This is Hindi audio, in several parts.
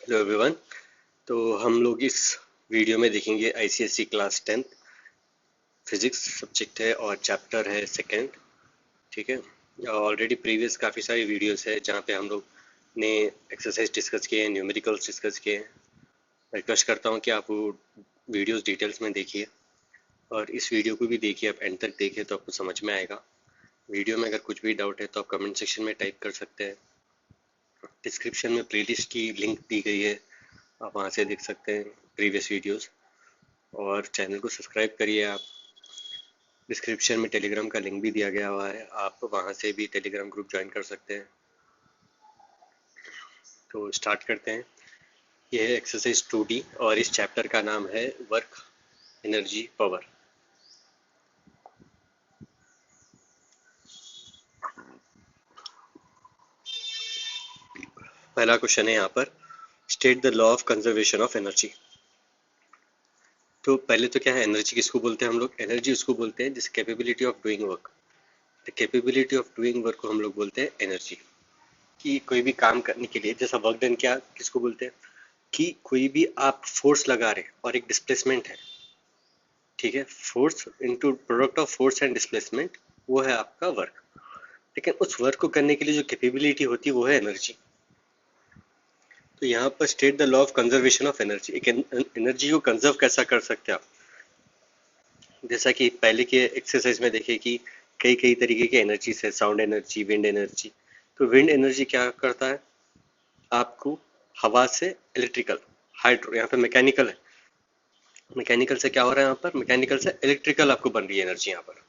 Hello everyone. तो हम लोग इस वीडियो में देखेंगे आईसीएसई क्लास 10 फिजिक्स सब्जेक्ट है और चैप्टर है सेकंड। ठीक है। ऑलरेडी प्रीवियस काफ़ी सारी वीडियोस है जहाँ पे हम लोग ने एक्सरसाइज डिस्कस किए हैं, न्यूमेरिकल्स डिस्कस किए हैं। रिक्वेस्ट करता हूँ कि आप वो वीडियोस डिटेल्स में देखिए और इस वीडियो को भी देखिए, आप एंड तक देखिए तो आपको समझ में आएगा। वीडियो में अगर कुछ भी डाउट है तो आप कमेंट सेक्शन में टाइप कर सकते हैं। डिस्क्रिप्शन में प्लेलिस्ट की लिंक दी गई है, आप वहाँ से देख सकते हैं प्रीवियस वीडियोस। और चैनल को सब्सक्राइब करिए आप। डिस्क्रिप्शन में टेलीग्राम का लिंक भी दिया गया हुआ है, आप वहाँ से भी टेलीग्राम ग्रुप ज्वाइन कर सकते हैं। तो स्टार्ट करते हैं। ये है एक्सरसाइज 2D और इस चैप्टर का नाम है वर्क, एनर्जी, पावर। पहला क्वेश्चन है यहाँ पर, state the law of conservation of energy. तो पहले तो क्या है, एनर्जी किसको बोलते हैं हम लोग? एनर्जी उसको बोलते हैं जिस capability of doing work. The capability of doing work को हम लोग बोलते हैं एनर्जी। कि कोई भी काम करने के लिए, जैसा वर्क डन, क्या किसको बोलते हैं कि कोई भी आप फोर्स लगा रहे हैं और एक डिस्प्लेसमेंट है। ठीक है, force into product of force and displacement, वो है आपका वर्क। लेकिन उस वर्क को करने के लिए जो कैपेबिलिटी होती है वो है एनर्जी। तो यहाँ पर state the law of conservation of energy. एक एनर्जी को कंजर्व कैसा कर सकते हैं आप? जैसा कि पहले के एक्सरसाइज में देखे कि कई कई तरीके की एनर्जी है, साउंड एनर्जी, विंड एनर्जी। तो विंड एनर्जी क्या करता है आपको? हवा से इलेक्ट्रिकल, हाइड्रो, यहाँ पे मैकेनिकल है। मैकेनिकल से क्या हो रहा है यहाँ पर? मैकेनिकल से इलेक्ट्रिकल आपको बन रही है एनर्जी यहाँ पर।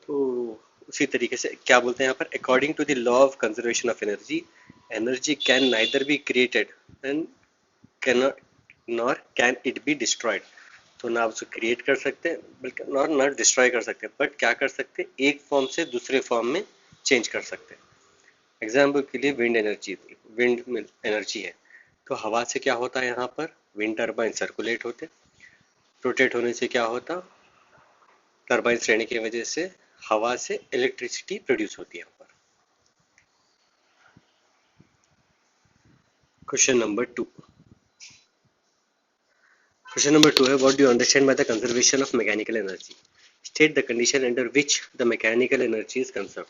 तो उसी तरीके से क्या बोलते हैं यहाँ पर, according to the law of conservation of energy, energy can neither be created and can not nor can it be destroyed. तो ना आप उसे क्रिएट कर सकते हैं बल्कि नॉर नॉट डिस्ट्रॉय कर सकते हैं, बट क्या कर सकते हैं, एक फॉर्म से दूसरे फॉर्म में चेंज कर सकते हैं। एग्जाम्पल के लिए विंड एनर्जी, विंड एनर्जी है तो हवा से क्या होता है यहाँ पर, विंड टर्बाइन सर्कुलेट होते, रोटेट होने से क्या होता, टर्बाइन रहने की वजह से हवा से इलेक्ट्रिसिटी प्रोड्यूस होती है यहाँ पर। Question number 2। क्वेश्चन नंबर 2 है, what do you understand by the conservation of mechanical energy? State the condition under which the mechanical energy is conserved.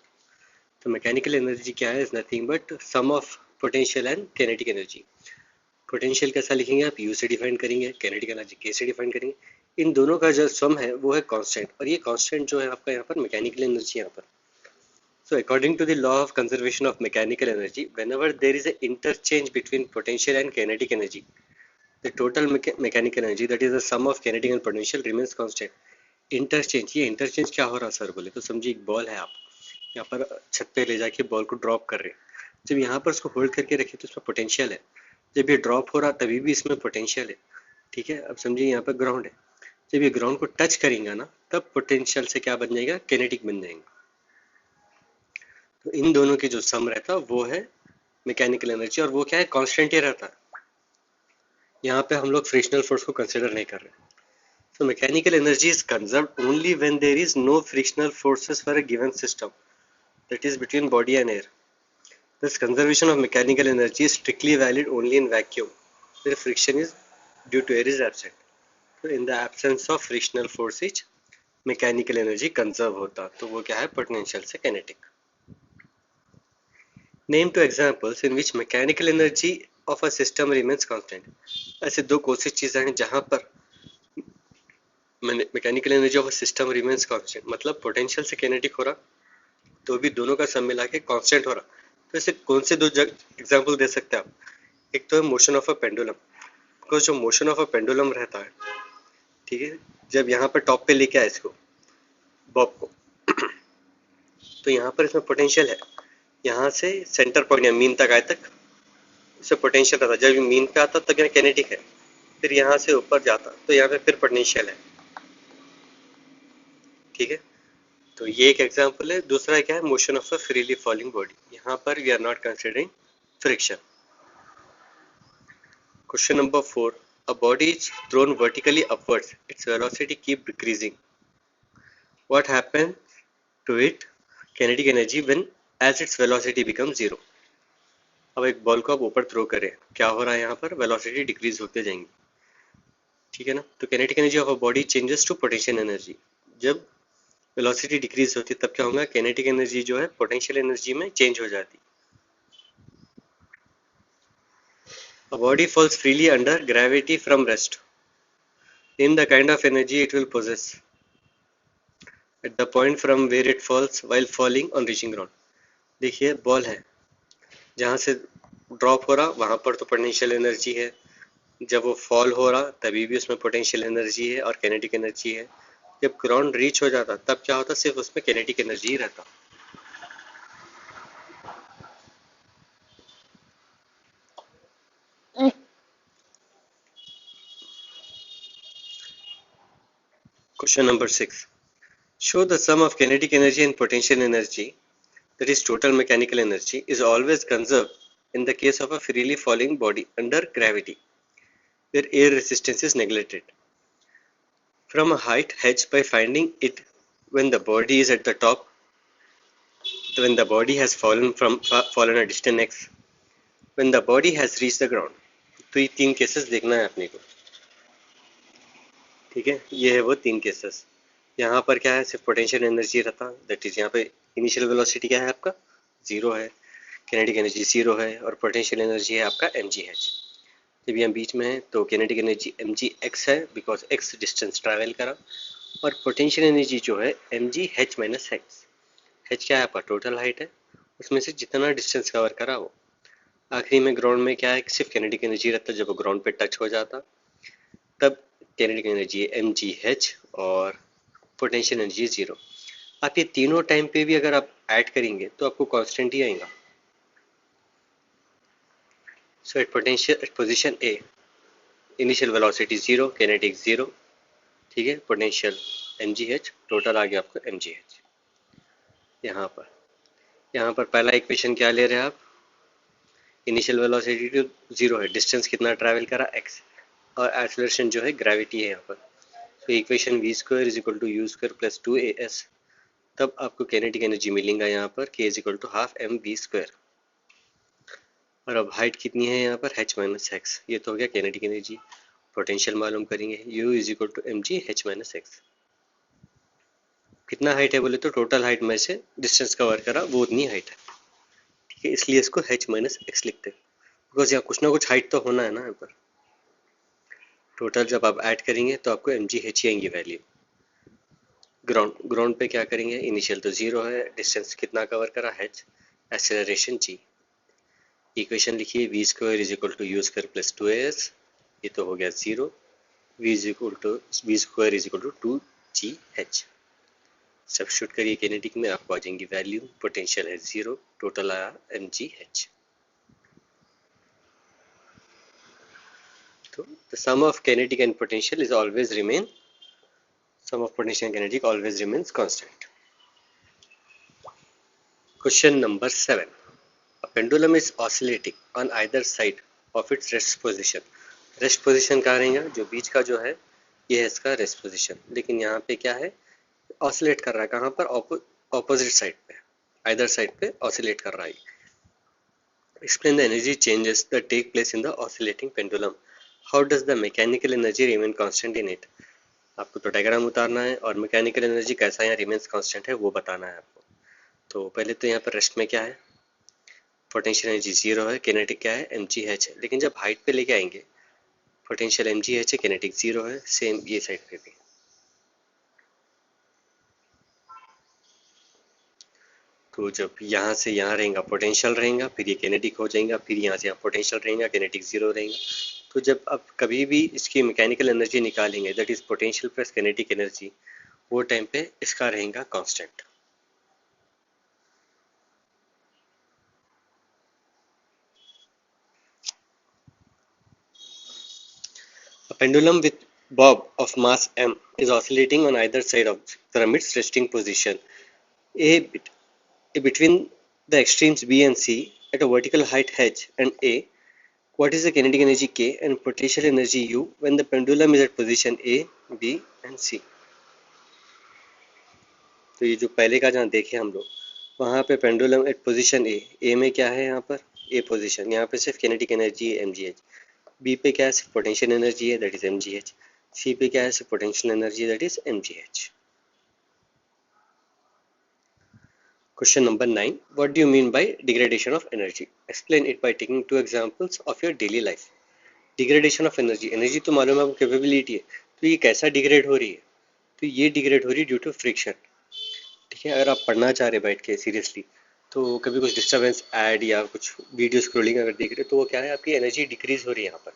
तो मैकेनिकल एनर्जी क्या है? Is nothing but sum of potential and kinetic energy. Potential कैसा लिखेंगे आप? यू से डिफाइन करेंगे, काइनेटिक एनर्जी के से डिफाइन करेंगे। इन दोनों का जो सम है वो है कांस्टेंट, और ये कांस्टेंट जो है आपका यहाँ पर मैकेनिकल एनर्जी यहाँ पर। So according to the law of conservation of mechanical energy, whenever there is an interchange between potential and kinetic energy, the total mechanical energy, that is the sum of kinetic and potential, remains constant. Interchange, ये इंटरचेंज क्या हो रहा है सर बोले तो समझिए, एक बॉल है, आप यहाँ पर छत पे ले जाके बॉल को ड्रॉप कर रहे हैं। जब यहाँ पर उसको होल्ड करके रखे तो इसमें पोटेंशियल है, जब ये ड्रॉप हो रहा तभी भी इसमें पोटेंशियल है। ठीक है, अब समझिए यहाँ पर ग्राउंड है, जब ये ग्राउंड को टच करेंगे ना तब पोटेंशियल से क्या बन जाएगा, किनेटिक बन जाएंगे। तो इन दोनों की जो सम रहता है वो है मैकेनिकल एनर्जी, और वो क्या है, कांस्टेंट ही रहता है। यहाँ पे हम लोग फ्रिक्शनल फोर्स को कंसिडर नहीं कर रहे। So mechanical energy is conserved only when there is no frictional forces for a given system, that is between body and air. Thus conservation of mechanical energy is strictly valid only in vacuum, where friction is due to air is absent. So in the absence of frictional forces, mechanical energy conserve होता, तो वो क्या है, potential से kinetic. Name two examples in which mechanical energy of a system remains constant. ऐसे दो कोशिश चीजें हैं जहां पर mechanical energy of a system remains constant, मतलब पोटेंशियल से किनेटिक हो रहा तो भी दोनों का सम मिला के कांस्टेंट हो रहा। तो ऐसे कौन से दो एग्जांपल दे सकते हैं आप? एक तो है motion of a pendulum, because जो मोशन ऑफ अ पेंडुलम रहता है, ठीक है, जब यहाँ पर टॉप पे लेके आए इसको, बॉब को, तो यहाँ पर इसमें पोटेंशियल है, यहाँ से सेंटर पॉइंट या मीन तक आए तक इसमें पोटेंशियल रहता, जब मीन पे आता तब यहाँ किनेटिक है, फिर यहाँ से ऊपर जाता तो यहाँ पे फिर पोटेंशियल है। ठीक है, तो ये एक एग्जांपल है। दूसरा क्या है, motion of a freely falling body, यहाँ पर we are not considering friction. Question number 4, a body is thrown vertically upwards, its velocity keep decreasing, what happens to it kinetic energy when as its velocity becomes zero? अब एक बॉल को आप ऊपर थ्रो करें, क्या हो रहा है यहाँ पर, वेलोसिटी डिक्रीज होते जाएंगी, ठीक है ना। तो kinetic energy of a body changes to potential energy. जब वेलोसिटी डिक्रीज होती है तब क्या होगा, किनेटिक एनर्जी जो है पोटेंशियल एनर्जी में चेंज हो जाती। A body falls freely under gravity from rest. Name the kind of energy it will possess at the point from where it falls while falling on reaching ground. देखिए बॉल है, जहाँ से ड्रॉप हो रहा वहाँ पर तो पोटेंशियल एनर्जी है, जब वो फॉल हो रहा तभी भी उसमें पोटेंशियल एनर्जी है और किनेटिक एनर्जी है। जब ग्राउंड रीच हो जाता तब क्या होता, सिर्फ उसमें किनेटिक एनर्जी ही रहता। Question number 6. Show the sum of kinetic energy and potential energy, that is total mechanical energy, is always conserved in the case of a freely falling body under gravity, where air resistance is neglected. From a height h by finding it when the body is at the top, when the body has fallen a distance x, when the body has reached the ground. तो ये तीन केसेस देखना है अपने को, ठीक है। ये है वो तीन केसेस। यहाँ पर क्या है, सिर्फ पोटेंशियल एनर्जी रहता, दैट इज यहाँ पे इनिशियल वेलोसिटी क्या है आपका, जीरो है, किनेटिक एनर्जी जीरो है और पोटेंशियल एनर्जी है आपका mgh। जब यहाँ बीच में है तो किनेटिक एनर्जी mgx है, बिकॉज x डिस्टेंस ट्रैवल करा, और पोटेंशियल एनर्जी जो है mgh माइनस x। h क्या है आपका, टोटल हाइट है, उसमें से जितना डिस्टेंस कवर करा वो। आखिरी में ग्राउंड में क्या है, सिर्फ किनेटिक एनर्जी रहता, जब वो ग्राउंड पे टच हो जाता तब किनेटिक एनर्जी है mgh और पोटेंशियल एनर्जी जीरो। आप ये तीनों टाइम पे भी अगर आप ऐड करेंगे तो आपको कांस्टेंट ही आएगा। So at potential at position A initial velocity zero, kinetic zero, ठीक है, पोटेंशियल mgh, टोटल आ गया आपको mgh। यहाँ पर पहला इक्वेशन क्या ले रहे हैं आप, इनिशियल वेलोसिटी तो जीरो है, डिस्टेंस कितना ट्रैवल करा x, और एक्सेलरेशन जो है ग्रेविटी है यहाँ पर। तो equation v square is equal to u square plus 2as, तब आपको किनेटिक एनर्जी मिलेगा यहाँ पर k is equal to half mv square. और अब हाइट कितनी है यहाँ पर, h माइनस एक्स, ये तो हो गया किनेटिक एनर्जी। पोटेंशियल मालूम करेंगे, u is equal to mgh minus x. कितना हाइट है बोले तो टोटल हाइट में से डिस्टेंस कवर करा वो उतनी हाइट है, ठीक है, इसलिए इसको h माइनस एक्स लिखते हैं, बिकॉज यहाँ कुछ ना कुछ हाइट तो होना है ना यहाँ पर। टोटल जब आप ऐड करेंगे तो आपको mgh ही आएंगी वैल्यू। ग्राउंड पे क्या करेंगे, इनिशियल तो जीरो है, डिस्टेंस कितना कवर करा h, एक्सेलरेशन g। इक्वेशन लिखिए v square is equal to u square plus 2as, ये तो हो गया zero, v square is equal to 2gh। Substitute करिए किनेटिक में, आपको आ जाएंगी वैल्यू, पोटेंशियल है जीरो, टोटल आया mgh। तो the sum of kinetic and potential is always remain, sum of potential and kinetic always remains constant. Question number 7. A pendulum is oscillating on either side of its rest position. Rest position कहाँ रहेगा, जो बीच का जो है ये है इसका रेस्ट पोजीशन, लेकिन यहाँ पे क्या है, ऑसिलेट कर रहा है, कहाँ पर, ऑपोजिट साइड पे, आइदर साइड पे ऑसिलेट कर रहा है। Explain the energy changes that take place in the oscillating pendulum, how does the mechanical energy remain constant in it. आपको तो डायग्राम उतारना है और मैकेनिकल एनर्जी कैसा यहाँ रिमेन्स कांस्टेंट है वो बताना है आपको। तो पहले तो यहाँ पर रेस्ट में क्या है, पोटेंशियल एनर्जी जीरो है, किनेटिक क्या है mgh है, लेकिन जब हाइट पे लेके आएंगे पोटेंशियल mgh है, किनेटिक जीरो है, सेम ये साइड पे भी। तो जब यहाँ से यहाँ रहेगा पोटेंशियल रहेगा, फिर ये किनेटिक हो जाएगा, फिर यहाँ से यहाँ पोटेंशियल रहेगा, किनेटिक जीरो रहेगा। तो जब आप कभी भी इसकी मैकेनिकल एनर्जी निकालेंगे, that is potential plus kinetic energy, वो टाइम पे इसका रहेगा constant. A pendulum with bob of mass m is oscillating on either side of from its resting position a between the extremes b and c at a vertical height h and a. What is the kinetic energy k and potential energy u when the pendulum is at position a, b and c? तो ये जो पहले का जहाँ देखे हम लोग, वहाँ पे पेंडुलम एट पोजीशन ए में क्या है यहाँ पर ए पोजीशन, यहाँ पे सिर्फ किनेटिक एनर्जी है mgh, बी पे क्या है सिर्फ पोटेंशियल एनर्जी है दैट इज mgh, सी पे क्या है सिर्फ potential energy that is mgh. Question number 9. What do you mean by degradation of energy? Explain it by taking two examples of your daily life. Degradation of energy. Energy तो मालूम है आपको कैपेबिलिटी है, तो ये कैसा डिग्रेड हो रही है? तो ये डिग्रेड हो रही है ड्यू टू फ्रिक्शन. ठीक है, अगर आप पढ़ना चाह रहे बैठ के सीरियसली, तो कभी कुछ डिस्टर्बेंस ऐड या कुछ वीडियो स्क्रॉलिंग अगर देख रहे हो तो वो क्या है, आपकी एनर्जी डिक्रीज हो रही है यहाँ पर.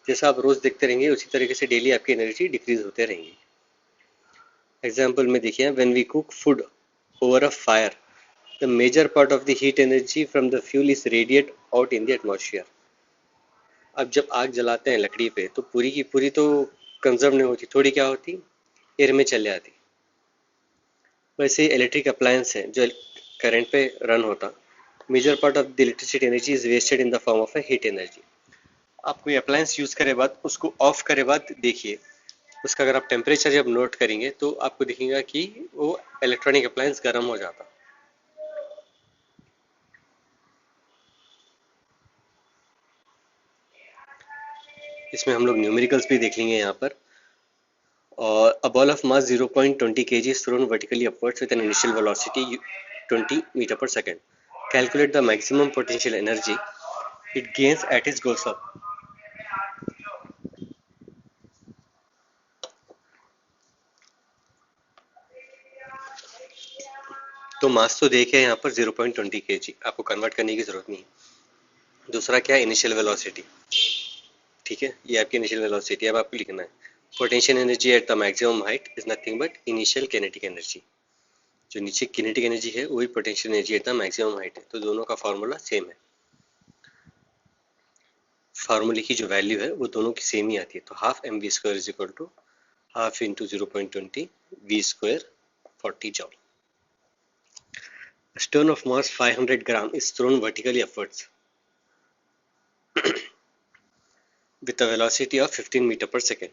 जैसा आप रोज देखते रहेंगे उसी तरीके से डेली आपकी एनर्जी डिक्रीज होते रहेंगी. एग्जाम्पल में देखिए, when we cook food over a fire, the major part of the heat energy from the fuel is radiate out in the atmosphere. अब जब आग जलाते हैं लकड़ी पे तो पूरी की पूरी तो कंजर्व नहीं होती, थोड़ी क्या होती, एयर में चले जाती. वैसे इलेक्ट्रिक अप्लायंस है जो करंट पे रन होता, major part of the electricity energy is wasted in the form of a heat energy. आप कोई अप्लायंस यूज करे बाद उसको ऑफ करे बाद देखिए, उसका अगर आप टेम्परेचर जब नोट करेंगे तो आपको दिखेगा कि वो इलेक्ट्रॉनिक अप्लायंस गर्म हो जाता. इसमें हम लोग न्यूमेरिकल्स भी देख लेंगे यहाँ पर. और a ball of mass 0.20 kg is thrown vertically upwards with an initial velocity 20 meter per second. Calculate the maximum potential energy it gains at its goes up. तो मास तो देखे यहाँ पर 0.20 kg, आपको कन्वर्ट करने की जरूरत नहीं. दूसरा क्या है, इनिशियल वेलोसिटी. ठीक है, ये आपकी इनिशियल वेलोसिटी. अब आपको लिखना है potential energy at the maximum height is nothing but initial kinetic energy. जो नीचे किनेटिक एनर्जी है वही potential energy at the maximum height है, तो दोनों का फॉर्मूला सेम है. फार्मूले की जो वैल्यू है वो दोनों की सेम ही आती है. तो half m v square is equal to half into 0.20 v square 40 joule. A stone of mass 500 gram is thrown vertically upwards with a velocity of 15 meter per second.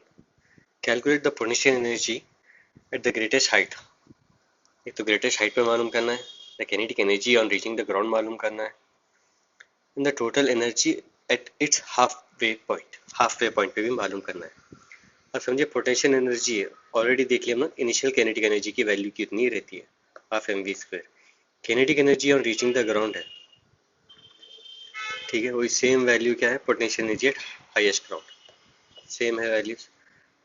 Calculate the potential energy at the greatest height. एक तो greatest height पे मालूम करना है, the kinetic energy on reaching the ground मालूम करना है, and the total energy at its halfway point पे भी मालूम करना है. अब समझिए पोटेंशियल एनर्जी है, ऑलरेडी देख लिया हमने इनिशियल किनेटिक एनर्जी की वैल्यू कितनी रहती है, half m v square. Kinetic energy on reaching the ground है, ठीक है, वही सेम वैल्यू क्या है, potential energy at highest ground, same है values.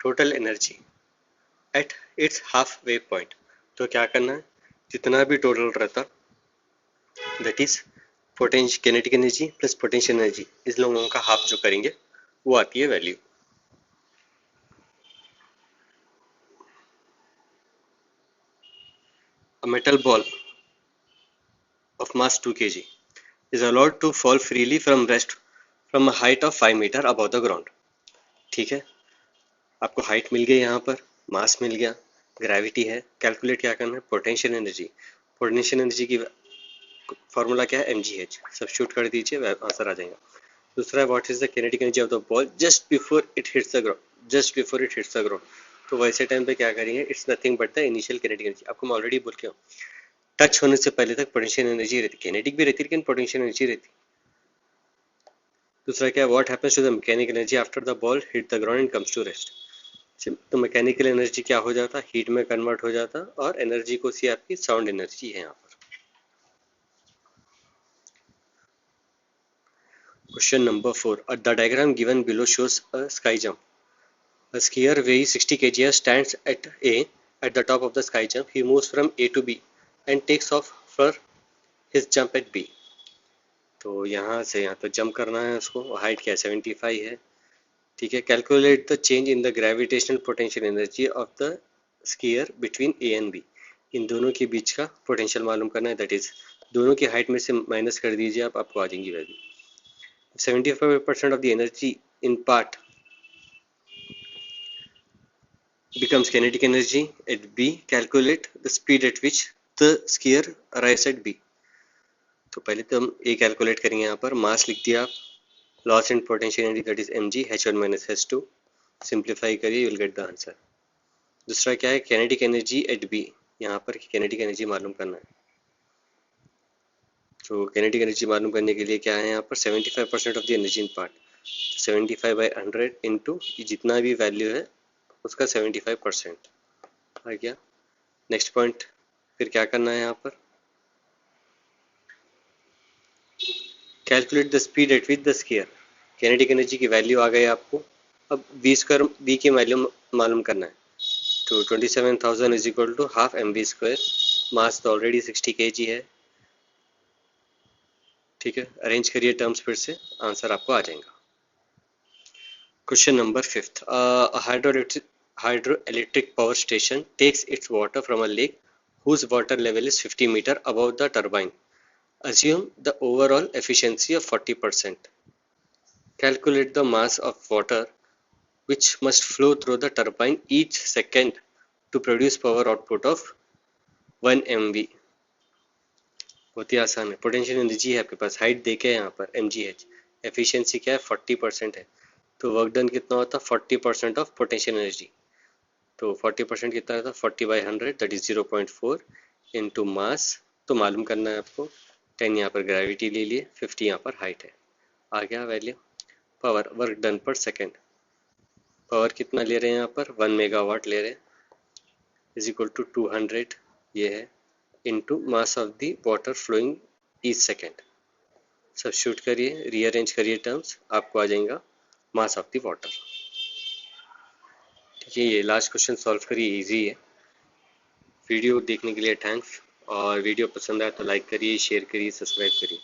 Total energy at its half way point, तो क्या करना है, जितना भी टोटल रहता that is potential kinetic energy plus potential energy, इस लोगों का हाफ जो करेंगे वो आती है value. A metal ball of mass 2 kg is allowed to fall freely from rest from a height of 5 meter above the ground. ठीक है, आपको हाइट मिल गई, यहाँ पर मास मिल गया, ग्रेविटी है. कैलकुलेट क्या करना है, पोटेंशियल एनर्जी. पोटेंशियल एनर्जी की फॉर्मूला क्या है, mgh. सब्स्टिट्यूट कर दीजिए, आंसर आ जाएगा. दूसरा, what is the kinetic energy of the ball just before it hits the ground, just before it hits the ground. तो वैसे टाइम पे क्या करेंगे, it's nothing but the initial kinetic energy. आपको मैं ऑलरेडी बोल के हूँ, टच होने से पहले तक पोटेंशियल एनर्जी रहती, किनेटिक भी रहती लेकिन पोटेंशियल एनर्जी रहती. दूसरा क्या, what happens to the mechanical energy after the ball hit the ground and comes to rest. तो मैकेनिकल एनर्जी क्या हो जाता, हीट में कन्वर्ट हो जाता, और एनर्जी को सी आपकी साउंड एनर्जी है यहाँ पर. Question number 4. The diagram given below shows a sky jump. A skier weighing 60 kg stands at A at the top of the sky jump. He moves from A to B and takes off for his jump at B. तो यहाँ से यहाँ तो जंप करना है उसको, हाइट क्या है 75 है. ठीक है, calculate the change in the gravitational potential energy of the skier between A and B. इन दोनों के बीच का पोटेंशियल मालूम करना है, दैट इज दोनों की हाइट में से माइनस कर दीजिए आप, आपको आ जाएंगी value. 75% of the energy in part becomes kinetic energy at B. Calculate the speed at which the skier arrives at B. तो पहले तो हम A कैलकुलेट करेंगे, यहाँ पर मास लिख दिया आप, loss in potential energy that is mg h1 minus h2. Simplify करिए, you will get the answer. दूसरा क्या है, किनेटिक एनर्जी एट B. यहाँ पर किनेटिक एनर्जी मालूम करना है. तो kinetic एनर्जी मालूम करने के लिए क्या है यहाँ पर 75% of the energy in part, 75/100 into जितना भी वैल्यू है उसका 75% आ गया। नेक्स्ट पॉइंट फिर क्या करना है यहाँ पर, calculate the speed at which the square, kinetic energy की वैल्यू आ गई आपको। अब v की वैल्यू मालूम करना है। तो 27,000 is equal to half mv², mass तो ऑलरेडी 60 kg है। ठीक है, अरेंज करिए टर्म्स, फिर से आंसर आपको आ जाएगा। Question number 5, hydro electric power station takes its water from a lake whose water level is 50 meter above the turbine. Assume the overall efficiency of 40%. Calculate the mass of water which must flow through the turbine each second to produce power output of 1 MV. बहुत ही आसान है। पोटेंशियल एनर्जी है आपके पास, हाइट देखे हैं यहाँ पर mgh, एफिशिएंसी क्या है 40% है, तो वर्क डन कितना होता है 40% ऑफ पोटेंशियल एनर्जी। तो 40% कितना होता है 40/100 दैट इज 0.4 इनटू मास, तो मालूम करना है आपको। 10 यहाँ पर ग्रेविटी ले लिए, 50 यहाँ पर हाइट है। आ गया वैल्यू। पावर, वर्क डन पर सेकेंड, पावर कितना ले रहे हैं यहाँ पर 1 मेगावाट ले रहे हैं, इज इक्वल टू 200 ये है into mass of the water flowing each second. Substitute करिए, रीअरेंज करिए टर्म्स, आपको आ जाएगा मास ऑफ द वाटर। ठीक है, ये लास्ट क्वेश्चन सॉल्व करिए, इजी है। वीडियो देखने के लिए थैंक्स, और वीडियो पसंद आए तो लाइक करिए, शेयर करिए, सब्सक्राइब करिए।